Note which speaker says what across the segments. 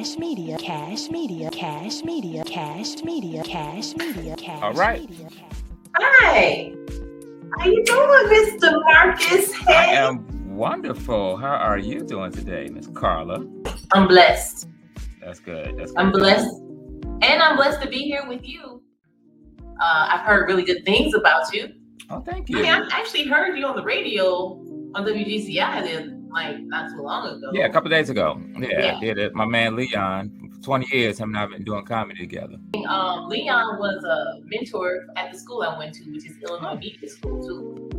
Speaker 1: Kash Media, Kash Media, Kash Media, Kash Media, Kash Media, Kash.
Speaker 2: All right.
Speaker 3: Hi. How you doing, Mr. Marcus? Hey.
Speaker 2: I am wonderful. How are you doing today, Miss Carla?
Speaker 3: I'm blessed.
Speaker 2: That's good. That's good.
Speaker 3: I'm blessed. And I'm blessed to be here with you. I've heard really good things about you.
Speaker 2: Oh, thank you.
Speaker 3: I mean, I actually heard you on the radio on WGCI then, like, not too long ago.
Speaker 2: Yeah, a couple of days ago. Yeah, I did it. My man Leon, for 20 years, him and I have been doing comedy together.
Speaker 3: Leon was a mentor at the school I went to, which is Illinois Media School, too.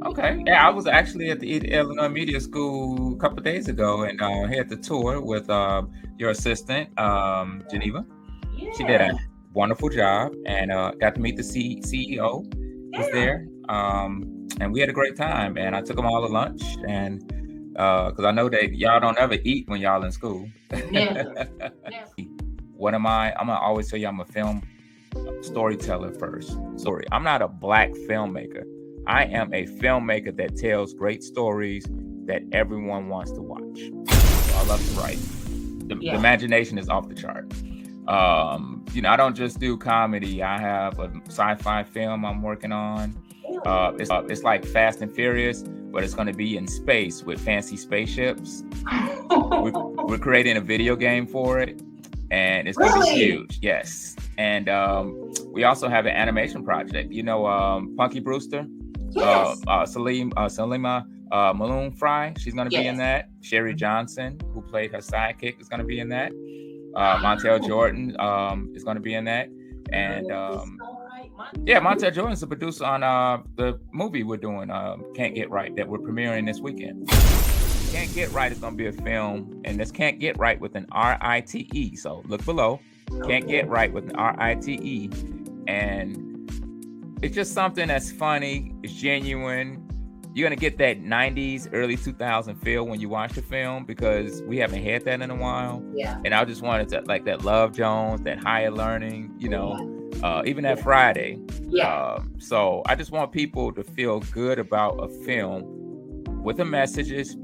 Speaker 2: Okay. Yeah, I was actually at the Illinois Media School a couple of days ago and had the tour with your assistant, Geneva.
Speaker 3: Yeah.
Speaker 2: She did a wonderful job and got to meet the CEO. Was there. And we had a great time. And I took them all to lunch. And because I know that y'all don't ever eat when y'all in school.
Speaker 3: Never.
Speaker 2: What am I? I'm going to always tell you I'm a film storyteller first. Sorry, I'm not a black filmmaker. I am a filmmaker that tells great stories that everyone wants to watch. So I love to write. The imagination is off the chart. I don't just do comedy. I have a sci-fi film I'm working on. It's like Fast and Furious, but it's going to be in space with fancy spaceships. We're creating a video game for it, and it's going to be huge. Yes, and we also have an animation project. You know, Punky Brewster, Salima Maloon Fry. She's going to be in that. Sherry Johnson, who played her sidekick, is going to be in that. Montel Jordan is going to be in that, and Montel Jordan is the producer on the movie we're doing, Cant Get Rite, that we're premiering this weekend. Cant Get Rite is going to be a film, and this Cant Get Rite with an R-I-T-E. So look below, Cant Get Rite with an R-I-T-E, and it's just something that's funny. It's genuine. You're going to get that 90s, early 2000 feel when you watch the film because we haven't had that in a while.
Speaker 3: Yeah.
Speaker 2: And I just wanted to, like that Love Jones, that Higher Learning, even that Friday.
Speaker 3: Yeah.
Speaker 2: So I just want people to feel good about a film with the messages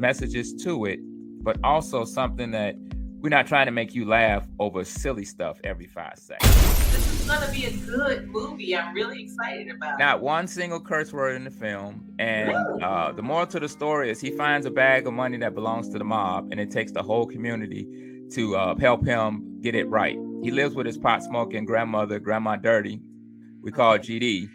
Speaker 2: to it, but also something that we're not trying to make you laugh over silly stuff every 5 seconds.
Speaker 3: This is gonna be a good movie. I'm really excited about it.
Speaker 2: Not one single curse word in the film. And the moral to the story is he finds a bag of money that belongs to the mob, and it takes the whole community to help him get it right. He lives with his pot-smoking grandmother, Grandma Dirty, we call GD.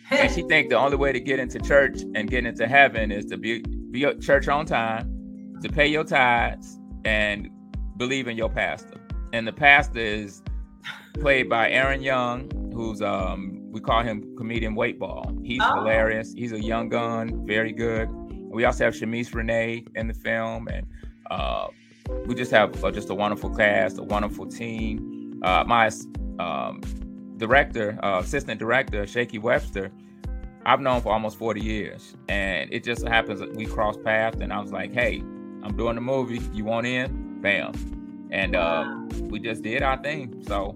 Speaker 2: And she thinks the only way to get into church and get into heaven is to be at church on time, to pay your tithes, and believe in your pastor. And the pastor is played by Aaron Young, who's we call him comedian Weight Ball. He's hilarious. He's a young gun, very good. We also have Shamice Renee in the film, and we just have just a wonderful cast, a wonderful team. My assistant director, Shaky Webster, I've known for almost 40 years, and it just happens that we crossed paths, and I was like, hey, I'm doing the movie. You want in? Bam. And we just did our thing. So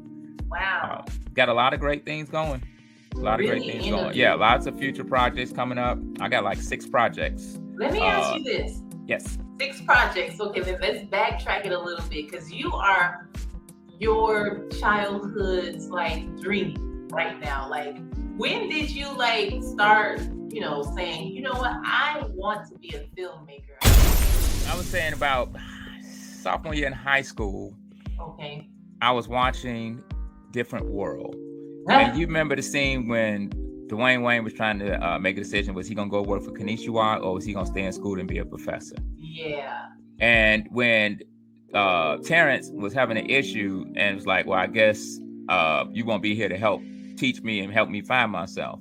Speaker 2: got a lot of great things going. Yeah, lots of future projects coming up. I got like 6 projects.
Speaker 3: Let me ask you this.
Speaker 2: Yes.
Speaker 3: 6 projects. Okay, then let's backtrack it a little bit because you are your childhood's like dream right now. Like, when did you like start, saying, you know what, I want to be a filmmaker?
Speaker 2: I was saying about sophomore year in high school.
Speaker 3: Okay.
Speaker 2: I was watching Different World. And you remember the scene when Dwayne Wayne was trying to make a decision, was he going to go work for Kanishiwa or was he going to stay in school and be a professor?
Speaker 3: Yeah.
Speaker 2: And when Terrence was having an issue and was like, well, I guess you won't be here to help teach me and help me find myself.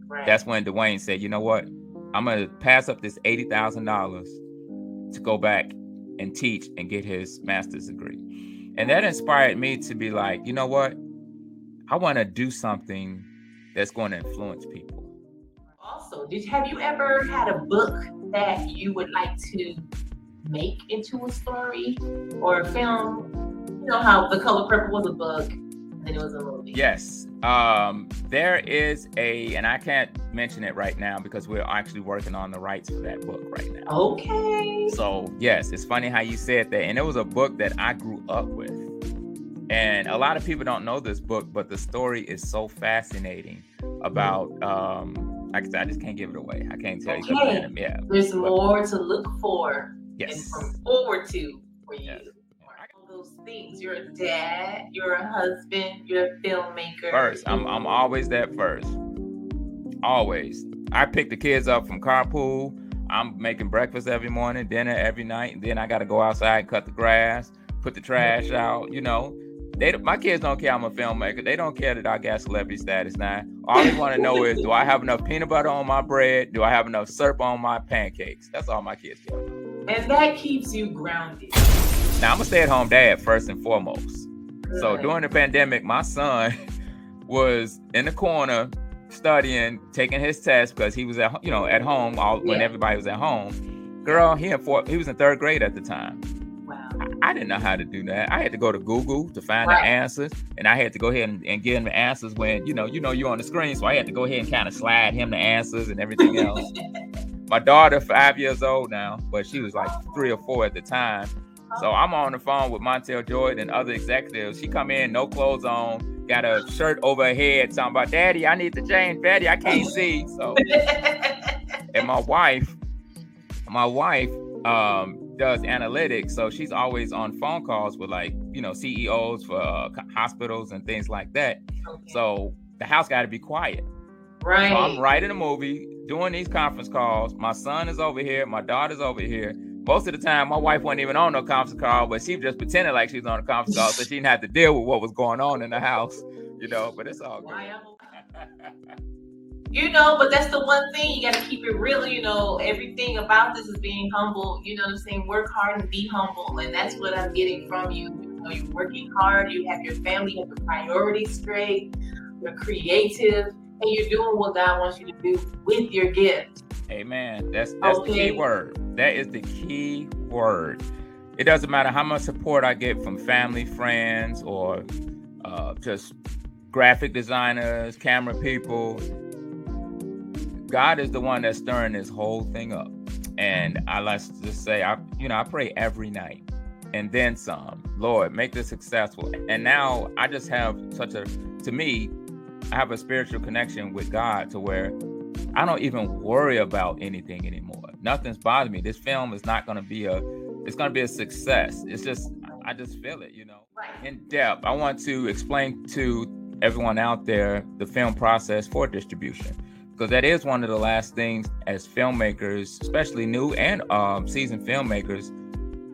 Speaker 3: Right.
Speaker 2: That's when Dwayne said, you know what? I'm going to pass up this $80,000 to go back and teach and get his master's degree. And that inspired me to be like, you know what? I want to do something that's going to influence people.
Speaker 3: Also, have you ever had a book that you would like to make into a story or a film? You know how The Color Purple was a book and then it was a movie.
Speaker 2: Yes. There is and I can't mention it right now because we're actually working on the rights for that book right now.
Speaker 3: Okay.
Speaker 2: So yes, it's funny how you said that. And it was a book that I grew up with. And a lot of people don't know this book, but the story is so fascinating about, like I said, I just can't give it away. I can't tell you. Yeah,
Speaker 3: there's more to look for and from forward to for you.
Speaker 2: Yes.
Speaker 3: All those things. You're a dad, you're a husband, you're a filmmaker.
Speaker 2: First, I'm always that first. Always. I pick the kids up from carpool. I'm making breakfast every morning, dinner every night, and then I got to go outside and cut the grass, put the trash out. You know, my kids don't care I'm a filmmaker. They don't care that I got celebrity status now. All they want to know is, do I have enough peanut butter on my bread? Do I have enough syrup on my pancakes? That's all my kids care about.
Speaker 3: And that keeps you grounded.
Speaker 2: Now, I'm a stay-at-home dad first and foremost. Good. So during the pandemic, my son was in the corner studying, taking his test because he was at home when everybody was at home. Girl, he was in third grade at the time.
Speaker 3: Wow.
Speaker 2: I didn't know how to do that. I had to go to Google to find the answers, and I had to go ahead and give him the answers when you're on the screen. So I had to go ahead and kind of slide him the answers and everything else. My daughter, 5 years old now, but she was like 3 or 4 at the time. So I'm on the phone with Montel Jordan and other executives. She come in, no clothes on, got a shirt over her head, talking about, Daddy, I need to change. Daddy, I can't see. So, and my wife does analytics, so she's always on phone calls with CEOs for hospitals and things like that. Okay. So the house got to be quiet.
Speaker 3: Right.
Speaker 2: So I'm writing a movie, doing these conference calls. My son is over here. My daughter's over here. Most of the time, my wife wasn't even on no conference call, but she just pretended like she was on a conference call, so she didn't have to deal with what was going on in the house, but it's all good.
Speaker 3: But that's the one thing, you got to keep it real. Everything about this is being humble. You know what I'm saying? Work hard and be humble. And that's what I'm getting from you. You're working hard. You have your family, you have your priorities straight. You're creative. And you're doing what God wants you to do with your gift.
Speaker 2: Amen. That's the key word. That is the key word. It doesn't matter how much support I get from family, friends, or just graphic designers, camera people. God is the one that's stirring this whole thing up. And let's just say, I pray every night and then some. Lord, make this successful. And now I just have I have a spiritual connection with God to where I don't even worry about anything anymore. Nothing's bothering me. This film is not going to be it's going to be a success. It's just, I just feel it, in depth. I want to explain to everyone out there the film process for distribution, because that is one of the last things as filmmakers, especially new and seasoned filmmakers,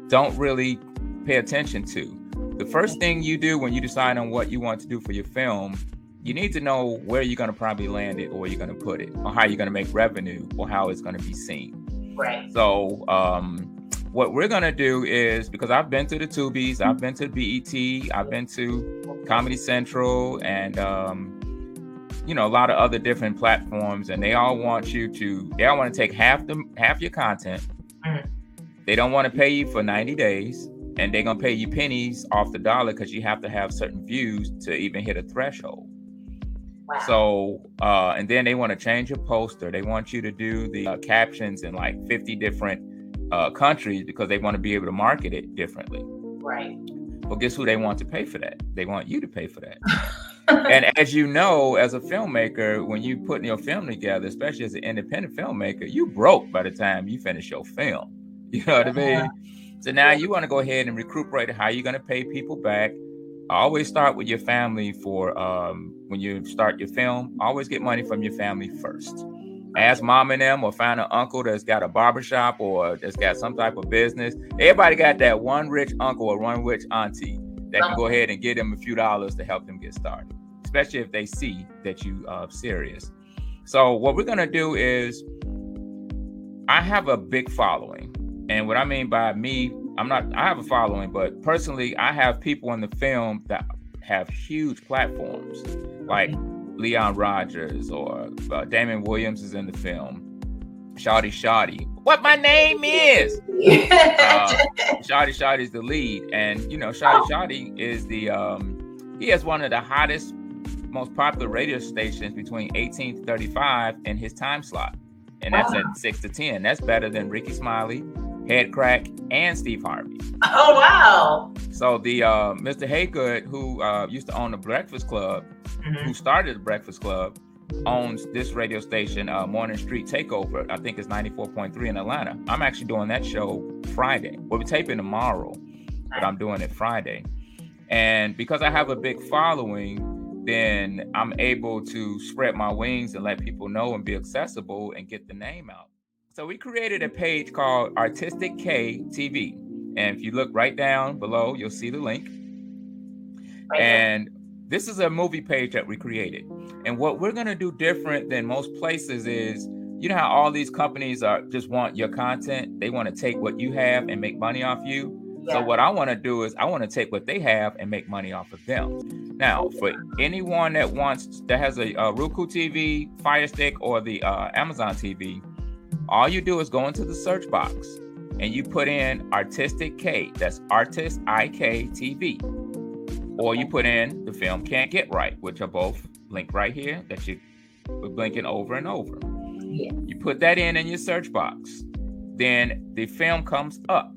Speaker 2: don't really pay attention to. The first thing you do when you decide on what you want to do for your film, you need to know where you're going to probably land it, or where you're going to put it, or how you're going to make revenue, or how it's going to be seen.
Speaker 3: Right.
Speaker 2: So what we're going to do is, because I've been to the Tubies, I've been to BET, I've been to Comedy Central, and a lot of other different platforms, and they all want to take half your content. Mm-hmm. They don't want to pay you for 90 days, and they're going to pay you pennies off the dollar because you have to have certain views to even hit a threshold. Wow. So, and then they want to change your poster. They want you to do the captions in like 50 different countries because they want to be able to market it differently.
Speaker 3: Right.
Speaker 2: Well, guess who they want to pay for that? They want you to pay for that. And as you know, as a filmmaker, when you put your film together, especially as an independent filmmaker, you broke by the time you finish your film. You know what I mean? So now you want to go ahead and recuperate how you're going to pay people back. Always start with your family for when you start your film. Always get money from your family first. Ask mom and them, or find an uncle that's got a barbershop or that's got some type of business. Everybody got that one rich uncle or one rich auntie that can go ahead and give them a few dollars to help them get started, especially if they see that you are serious. So what we're going to do is, I have a big following. And what I mean by me, I have a following, but personally, I have people in the film that have huge platforms, like Leon Rogers, or Damon Williams is in the film. Shawty, what my name is. Shawty is the lead, and Shawty is he has one of the hottest, most popular radio stations between 18 to 35 in his time slot, and that's at 6 to 10. That's better than Ricky Smiley, Head Crack, and Steve Harvey.
Speaker 3: Oh, wow.
Speaker 2: So the Mr. Haygood, who used to own the Breakfast Club, who started the Breakfast Club, owns this radio station, Morning Street Takeover. I think it's 94.3 in Atlanta. I'm actually doing that show Friday. We'll be taping tomorrow, but I'm doing it Friday. And because I have a big following, then I'm able to spread my wings and let people know and be accessible and get the name out. So we created a page called Artistic K TV. And if you look right down below, you'll see the link. And this is a movie page that we created. And what we're going to do different than most places is, you know how all these companies are just want your content? They want to take what you have and make money off you. Yeah. So what I want to do is I want to take what they have and make money off of them. Now, for anyone that has a Roku TV, Fire Stick, or the Amazon TV, all you do is go into the search box and you put in Artistic K, that's Artist IK TV. Or you put in the film Cant Get Rite, which are both linked right here that we're blinking over and over. Yeah. You put that in your search box. Then the film comes up.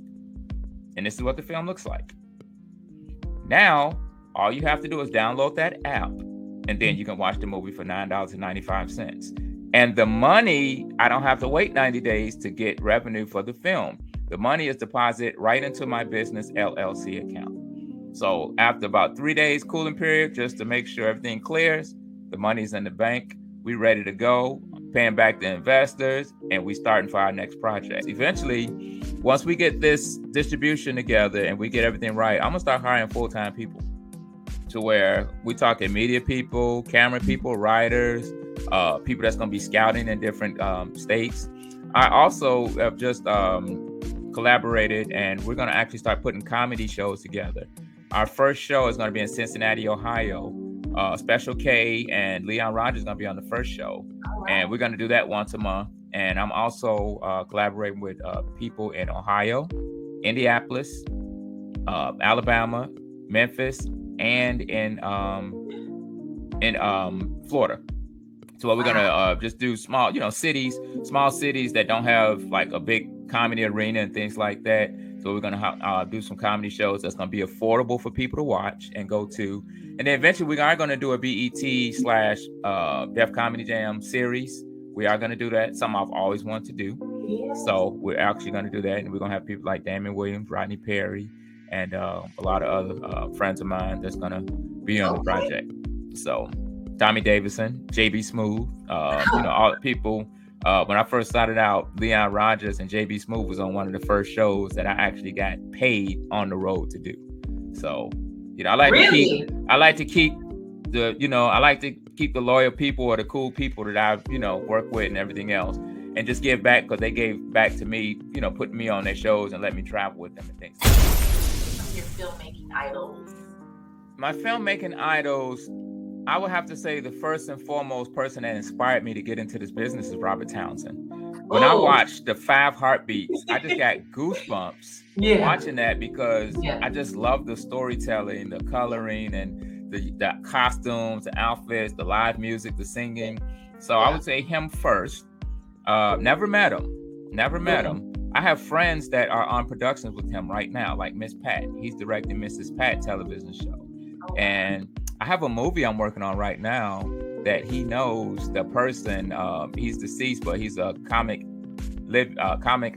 Speaker 2: And this is what the film looks like. Now, all you have to do is download that app. And then you can watch the movie for $9.95. And the money, I don't have to wait 90 days to get revenue for the film. The money is deposited right into my business LLC account. So after about 3 days cooling period, just to make sure everything clears, the money's in the bank, we ready to go, paying back the investors, and we starting for our next project. Eventually, once we get this distribution together and we get everything right, I'm gonna start hiring full-time people to where we talking media people, camera people, writers, people that's gonna be scouting in different states. I also have just collaborated, and we're gonna actually start putting comedy shows together. Our first show is going to be in Cincinnati, Ohio. Special K and Leon Rogers is going to be on the first show. Oh, wow. And we're going to do that once a month. And I'm also collaborating with people in Ohio, Indianapolis, Alabama, Memphis, and in Florida. So what we're going to just do small cities that don't have like a big comedy arena and things like that. So we're going to do some comedy shows that's going to be affordable for people to watch and go to. And then eventually we are going to do a BET/Def Comedy Jam series. We are going to do that. Something I've always wanted to do. Yes. So we're actually going to do that. And we're going to have people like Damon Williams, Rodney Perry, and a lot of other friends of mine that's going to be on the project. So Tommy Davidson, JB Smooth, all the people. When I first started out, Leon Rogers and JB Smooth was on one of the first shows that I actually got paid on the road to do. So, I like to keep the loyal people or the cool people that I've, worked with and everything else, and just give back because they gave back to me, putting me on their shows and let me travel with them and things.
Speaker 3: Your filmmaking idols.
Speaker 2: My filmmaking idols, I would have to say the first and foremost person that inspired me to get into this business is Robert Townsend. When I watched the 5 Heartbeats, I just got goosebumps watching that because I just love the storytelling, the coloring, and the costumes, the outfits, the live music, the singing. So I would say him first. Never met him. I have friends that are on productions with him right now, like Miss Pat. He's directing Mrs. Pat television show. And I have a movie I'm working on right now that he knows the person. He's deceased, but he's a comic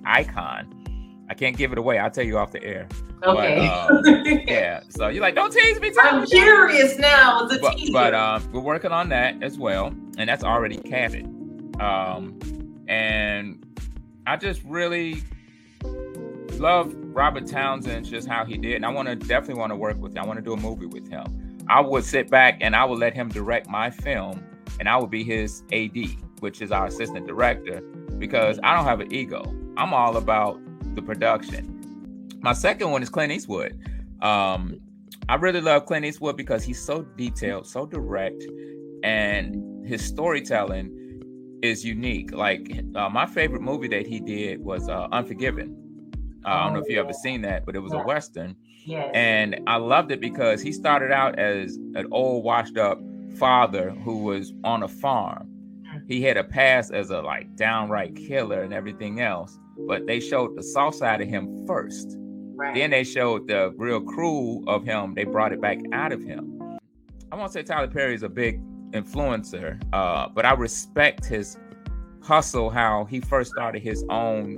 Speaker 2: icon. I can't give it away. I'll tell you off the air.
Speaker 3: Okay.
Speaker 2: But, so you're like, don't tease me.
Speaker 3: I'm curious now.
Speaker 2: But we're working on that as well, and that's already casted. And I just really love Robert Townsend, just how he did, and I definitely want to work with him. I want to do a movie with him. I would sit back and I would let him direct my film, and I would be his AD, which is our assistant director, because I don't have an ego. I'm all about the production. My second one is Clint Eastwood. I really love Clint Eastwood because he's so detailed, so direct, and his storytelling is unique. Like my favorite movie that he did was Unforgiven. I don't know if you ever seen that, but it was a Western. Yes. And I loved it because he started out as an old washed up father who was on a farm. He had a past as a downright killer and everything else. but they showed the soft side of him first.
Speaker 3: Right.
Speaker 2: Then they showed the real cruel of him. They brought it back out of him. I won't say Tyler Perry is a big influencer, but I respect his hustle, how he first started his own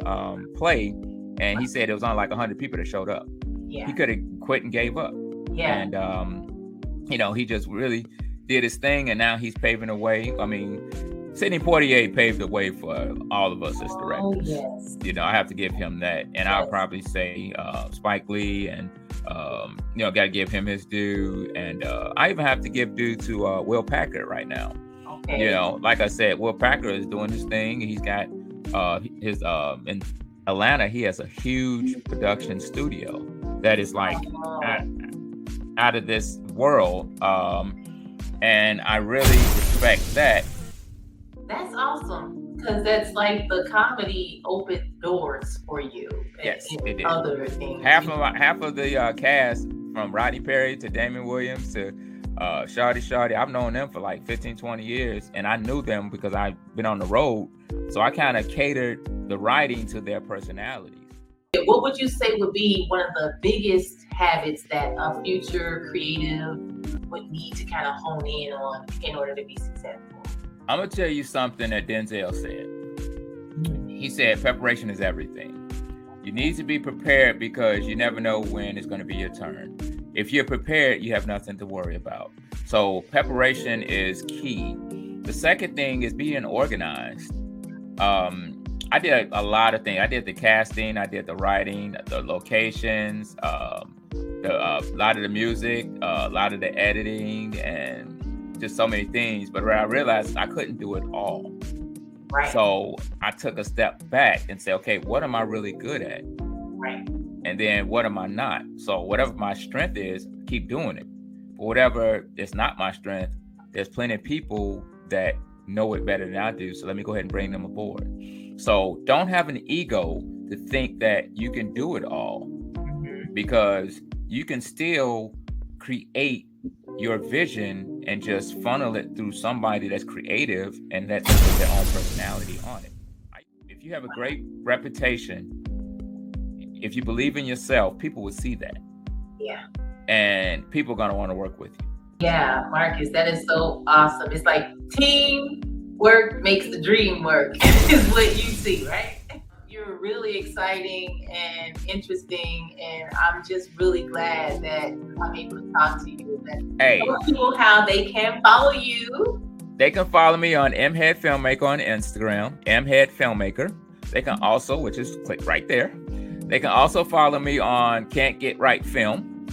Speaker 2: play, and he said it was only like 100 people that showed up.
Speaker 3: Yeah.
Speaker 2: He could have quit and gave up.
Speaker 3: Yeah.
Speaker 2: And he just really did his thing, and now he's paving the way. I mean, Sidney Poitier paved the way for all of us as directors.
Speaker 3: Oh, yes.
Speaker 2: I have to give him that, and
Speaker 3: Yes.
Speaker 2: I'll probably say Spike Lee, and got to give him his due, and I even have to give due to Will Packer right now.
Speaker 3: Okay.
Speaker 2: Like I said, Will Packer is doing his thing. He's got his in Atlanta. He has a huge production studio that is like out of this world, and I really respect that.
Speaker 3: That's awesome, because that's like the comedy opened doors for you.
Speaker 2: Yes,
Speaker 3: and
Speaker 2: it did.
Speaker 3: Other things.
Speaker 2: Half of the cast, from Rodney Perry to Damon Williams to Shawty, I've known them for like 15, 20 years, and I knew them because I've been on the road, so I kind of catered the writing to their personalities.
Speaker 3: What would you say would be one of the biggest habits that a future creative would need to kind of hone in on in order to be successful?
Speaker 2: I'm going to tell you something that Denzel said. He said, preparation is everything. You need to be prepared because you never know when it's going to be your turn. If you're prepared, you have nothing to worry about. So preparation is key. The second thing is being organized. I did a lot of things. I did the casting, I did the writing, the locations, a lot of the music, a lot of the editing, and just so many things. But I realized I couldn't do it all.
Speaker 3: Right.
Speaker 2: So I took a step back and said, okay, what am I really good at?
Speaker 3: Right.
Speaker 2: And then what am I not? So whatever my strength is, keep doing it. But whatever is not my strength, there's plenty of people that know it better than I do. So let me go ahead and bring them aboard. So don't have an ego to think that you can do it all, because you can still create your vision and just funnel it through somebody that's creative and that puts their own personality on it. If you have a great reputation, if you believe in yourself, people will see that.
Speaker 3: Yeah.
Speaker 2: And people are going to want to work with you.
Speaker 3: Yeah, Marcus, that is so awesome. It's like teamwork makes the dream work is what you see, right? You're really exciting and interesting, and I'm just really glad that I'm able to talk to you.
Speaker 2: Hey,
Speaker 3: tell people how they can follow you.
Speaker 2: They can follow me on mhead Filmmaker on Instagram, mhead Filmmaker. They can also, which is click right there. They can also follow me on Cant Get Rite Film.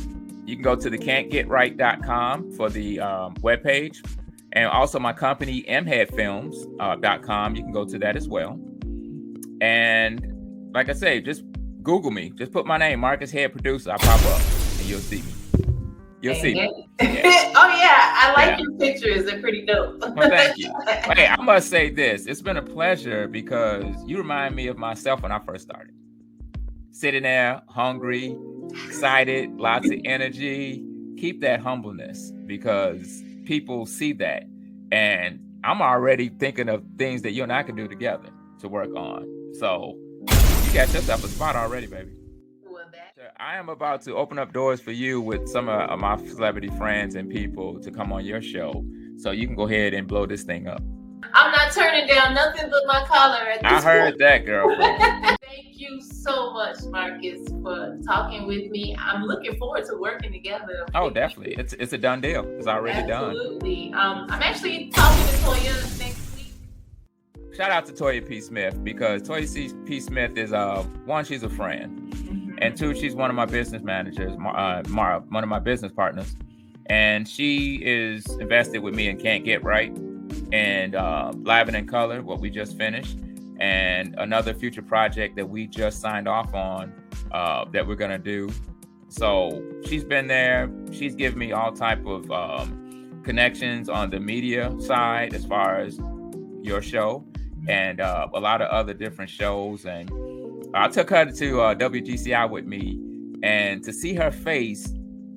Speaker 2: You can go to the cantgetrite.com for the webpage. And also my company, mheadfilms.com. You can go to that as well. And like I say, just Google me. Just put my name, Marcus Head Producer. I'll pop up and you'll see me. You'll see me. Yeah.
Speaker 3: Oh, yeah. I like your pictures. They're pretty dope.
Speaker 2: Well, thank you. Hey, I must say this. It's been a pleasure because you remind me of myself when I first started. Sitting there, hungry, excited, lots of energy. Keep that humbleness because people see that. And I'm already thinking of things that you and I can do together to work on. So you got yourself a spot already, baby. I am about to open up doors for you with some of my celebrity friends and people to come on your show. So you can go ahead and blow this thing up.
Speaker 3: I'm not turning down nothing but my collar at this
Speaker 2: I heard
Speaker 3: point.
Speaker 2: that, girlfriend.
Speaker 3: Thank you so much, Marcus, for talking with me. I'm looking forward to working together.
Speaker 2: Oh, definitely. It's a done deal. It's already done.
Speaker 3: Absolutely. I'm actually talking to Toya next week.
Speaker 2: Shout out to Toya P. Smith because Toya P. Smith is one, she's a friend, and two, she's one of my business managers, Mara, one of my business partners, and she is invested with me in Cant Get Rite and Live and in Color, what we just finished, and another future project that we just signed off on that we're gonna do. So she's been there. She's given me all type of connections on the media side as far as your show and a lot of other different shows. And I took her to WGCI with me, and to see her face,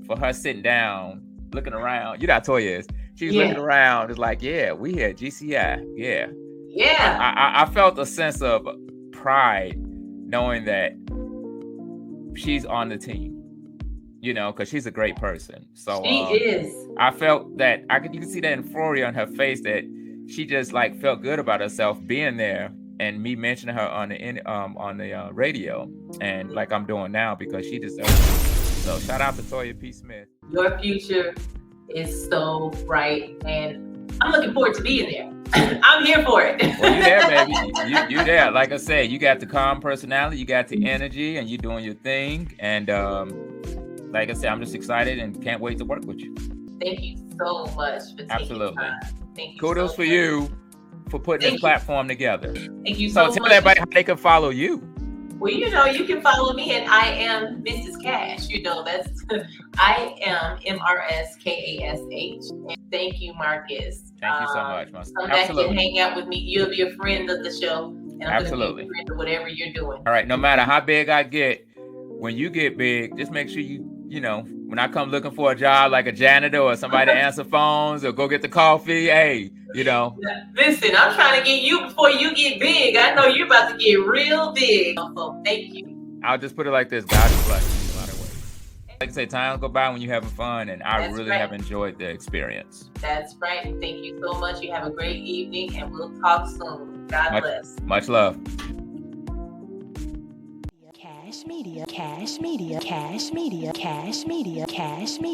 Speaker 2: for her sitting down, looking around, you know how Toya is. She's looking around. It's like, yeah, we here at GCI. Yeah.
Speaker 3: Yeah.
Speaker 2: I felt a sense of pride knowing that she's on the team, you know, because she's a great person. So
Speaker 3: she is.
Speaker 2: I felt that you can see that euphoria on her face, that she just like felt good about herself being there, and me mentioning her on the radio, and like I'm doing now, because she deserves it. So shout out to Toya P. Smith.
Speaker 3: Your future is so bright, and I'm looking forward to being there. I'm here for it.
Speaker 2: Well, you there, baby. You there. Like I said, you got the calm personality, you got the energy, and you're doing your thing. And like I said, I'm just excited and can't wait to work with you.
Speaker 3: Thank you so much for taking
Speaker 2: Absolutely.
Speaker 3: time. Thank you.
Speaker 2: Kudos
Speaker 3: so
Speaker 2: for
Speaker 3: much.
Speaker 2: you for putting this platform together.
Speaker 3: Thank you so
Speaker 2: So tell
Speaker 3: much.
Speaker 2: everybody how they can follow you.
Speaker 3: Well, you know, you can follow me at I am Mrs. Kash. You know, that's I am MRSKASH. And thank you, Marcus.
Speaker 2: Thank you so much, man.
Speaker 3: Come back and hang out with me. You'll be a friend of the show. And I'm
Speaker 2: Absolutely.
Speaker 3: gonna be a friend of whatever you're doing.
Speaker 2: All right, no matter how big I get, when you get big, just make sure you know, when I come looking for a job like a janitor or somebody to answer phones or go get the coffee, hey, you know.
Speaker 3: Listen, I'm trying to get you before you get big. I know you're about to get real big. So thank you.
Speaker 2: I'll just put it like this. God is blessing in a lot of ways. Like I say, time go by when you're having fun, and I really have enjoyed the experience.
Speaker 3: That's right. Thank you so much. You have a great evening, and we'll talk soon. God bless.
Speaker 2: Much love.
Speaker 1: Kash Media, Kash Media, Kash Media, Kash Media, Kash Media.